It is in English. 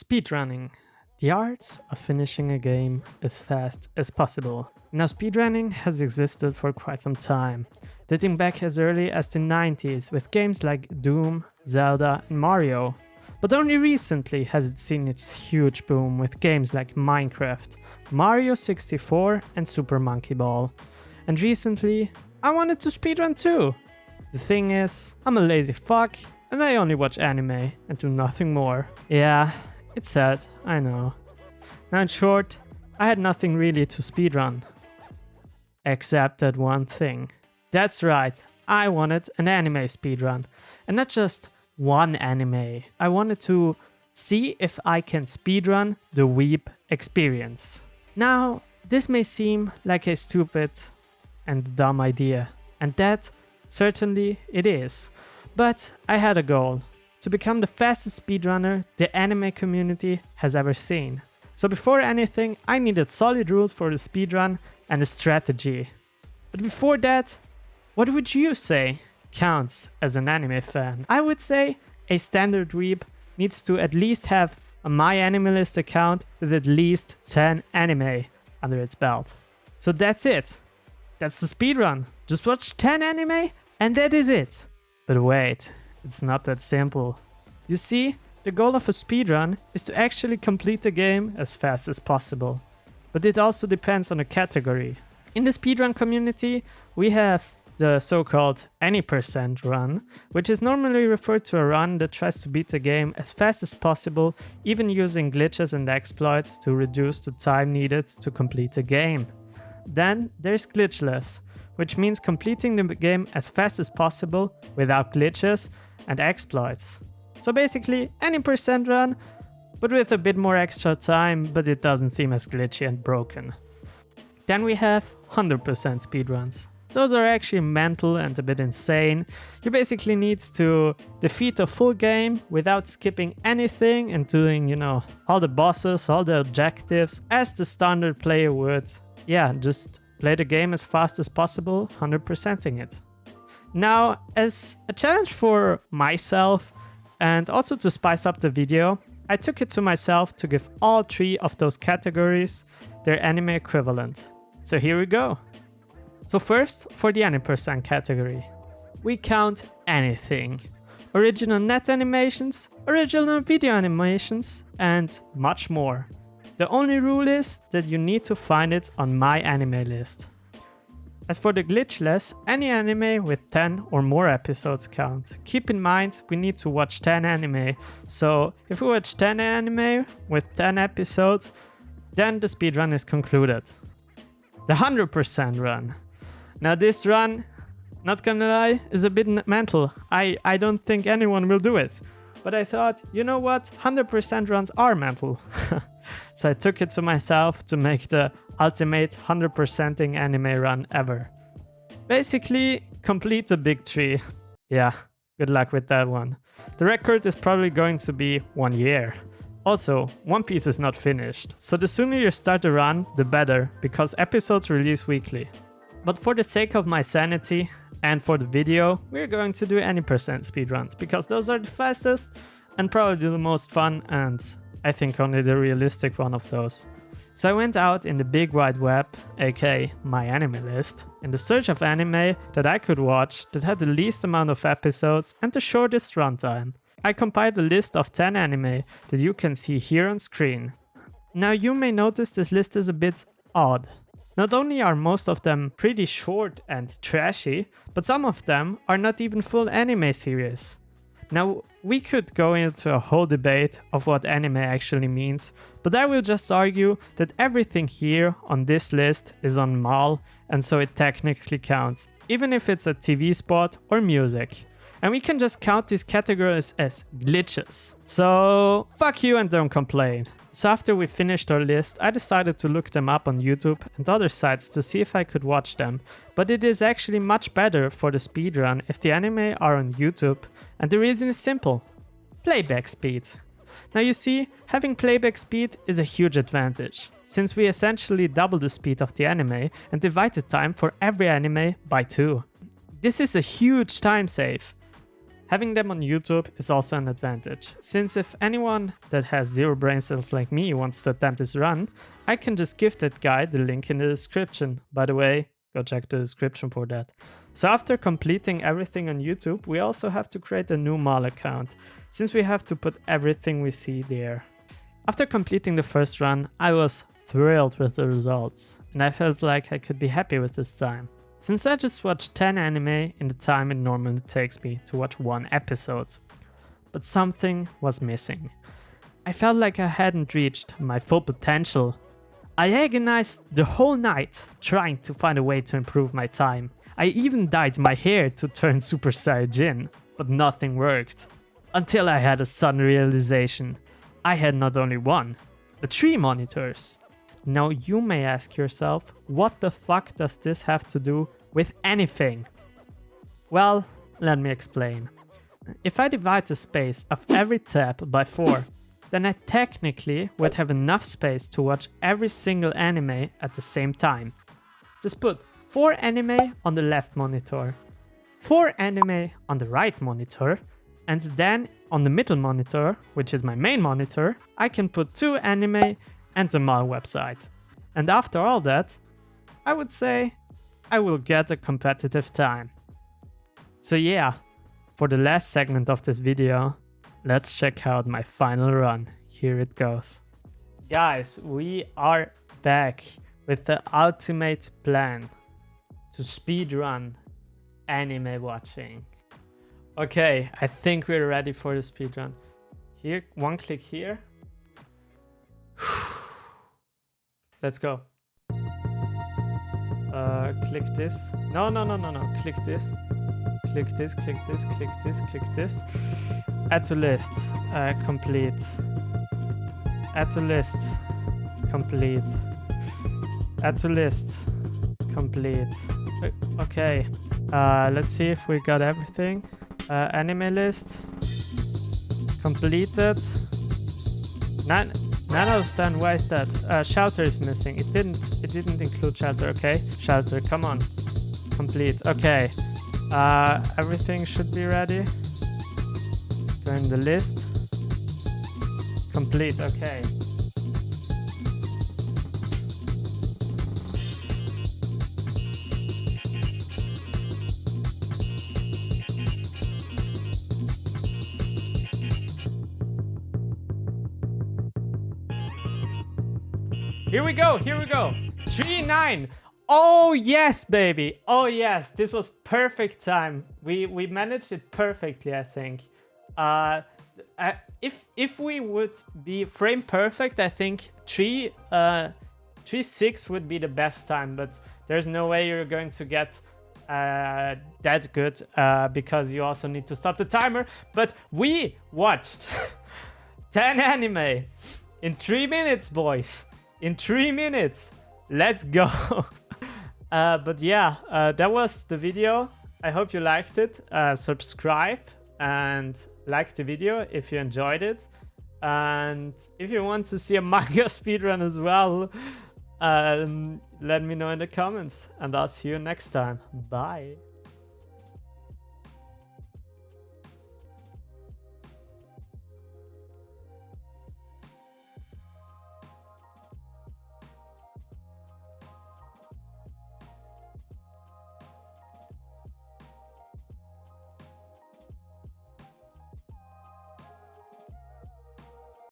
Speedrunning. The art of finishing a game as fast as possible. Now, speedrunning has existed for quite some time, dating back as early as the 90s with games like Doom, Zelda and Mario. But only recently has it seen its huge boom with games like Minecraft, Mario 64 and Super Monkey Ball. And recently, I wanted to speedrun too. The thing is, I'm a lazy fuck and I only watch anime and do nothing more. Yeah, it's sad, I know. Now in short, I had nothing really to speedrun. Except that one thing. That's right, I wanted an anime speedrun. And not just one anime. I wanted to see if I can speedrun the weeb experience. Now, this may seem like a stupid and dumb idea. And that certainly it is. But I had a goal. To become the fastest speedrunner the anime community has ever seen. So before anything, I needed solid rules for the speedrun and a strategy. But before that, what would you say counts as an anime fan? I would say a standard weeb needs to at least have a MyAnimeList account with at least 10 anime under its belt. So that's it. That's the speedrun. Just watch 10 anime and that is it. But wait, it's not that simple. You see, the goal of a speedrun is to actually complete the game as fast as possible. But it also depends on the category. In the speedrun community, we have the so-called any percent run, which is normally referred to a run that tries to beat the game as fast as possible, even using glitches and exploits to reduce the time needed to complete the game. Then there's glitchless, which means completing the game as fast as possible without glitches and exploits. So basically any percent run, but with a bit more extra time, but it doesn't seem as glitchy and broken. Then we have 100% speedruns. Those are actually mental and a bit insane. You basically need to defeat a full game without skipping anything and doing, all the bosses, all the objectives as the standard player would. Yeah, just play the game as fast as possible, 100%ing it. Now, as a challenge for myself and also to spice up the video, I took it to myself to give all three of those categories their anime equivalent. So here we go. So first, for the anime percent category, we count anything. Original net animations, original video animations, and much more. The only rule is that you need to find it on MyAnimeList. As for the glitchless, any anime with 10 or more episodes count. Keep in mind, we need to watch 10 anime, so if we watch 10 anime with 10 episodes, then the speedrun is concluded. The 100% run. Now this run, not gonna lie, is a bit mental. I don't think anyone will do it. But I thought, you know what, 100% runs are mental. So I took it to myself to make the ultimate 100%ing anime run ever. Basically, complete the big three. Yeah, good luck with that one. The record is probably going to be 1 year. Also, One Piece is not finished, so the sooner you start the run, the better, because episodes release weekly. But for the sake of my sanity and for the video, we're going to do any percent speedruns, because those are the fastest and probably the most fun, and I think only the realistic one of those. So I went out in the big wide web, aka MyAnimeList, in the search of anime that I could watch that had the least amount of episodes and the shortest runtime. I compiled a list of 10 anime that you can see here on screen. Now you may notice this list is a bit odd. Not only are most of them pretty short and trashy, but some of them are not even full anime series. Now, we could go into a whole debate of what anime actually means, but I will just argue that everything here on this list is on MAL, and so it technically counts, even if it's a TV spot or music. And we can just count these categories as glitches. So, fuck you and don't complain. So after we finished our list, I decided to look them up on YouTube and other sites to see if I could watch them. But it is actually much better for the speedrun if the anime are on YouTube, and the reason is simple. Playback speed. Now you see, having playback speed is a huge advantage, since we essentially double the speed of the anime and divide the time for every anime by 2. This is a huge time save. Having them on YouTube is also an advantage, since if anyone that has 0 brain cells like me wants to attempt this run, I can just give that guy the link in the description. By the way, go check the description for that. So after completing everything on YouTube, we also have to create a new mall account, since we have to put everything we see there. After completing the first run, I was thrilled with the results, and I felt like I could be happy with this time, since I just watched 10 anime in the time it normally takes me to watch 1 episode. But something was missing. I felt like I hadn't reached my full potential. I agonized the whole night trying to find a way to improve my time. I even dyed my hair to turn Super Saiyajin, but nothing worked. Until I had a sudden realization. I had not only 1, but 3 monitors. Now you may ask yourself, what the fuck does this have to do with anything? Well, let me explain. If I divide the space of every tab by 4, then I technically would have enough space to watch every single anime at the same time. Just put 4 anime on the left monitor, 4 anime on the right monitor, and then on the middle monitor, which is my main monitor, I can put 2 anime and the mall website. And after all that, I would say I will get a competitive time. So yeah, for the last segment of this video, let's check out my final run. Here it goes. Guys, we are back with the ultimate plan to speedrun anime watching. Okay, I think we're ready for the speedrun. Here, 1 click here. Let's go. Click this. No. Click this. Click this, click this, click this, click this. Add to list. Complete. Add to list. Complete. Add to list. Complete. Okay. Let's see if we got everything. Anime list. Completed. 9 out of 10. Why is that? Shelter is missing. It didn't include shelter. Okay. Shelter. Come on. Complete. Okay. Everything should be ready. Go in the list. Complete. Okay. Here we go. 3-9. Oh yes, baby. Oh yes, this was perfect time. We managed it perfectly, I think. If we would be frame perfect, I think 3.6 would be the best time, but there's no way you're going to get that good because you also need to stop the timer. But we watched 10 anime in 3 minutes, boys. In 3 minutes. Let's go. But yeah, that was the video. I hope you liked it. Subscribe and like the video if you enjoyed it. And if you want to see a manga speedrun as well, let me know in the comments. And I'll see you next time. Bye.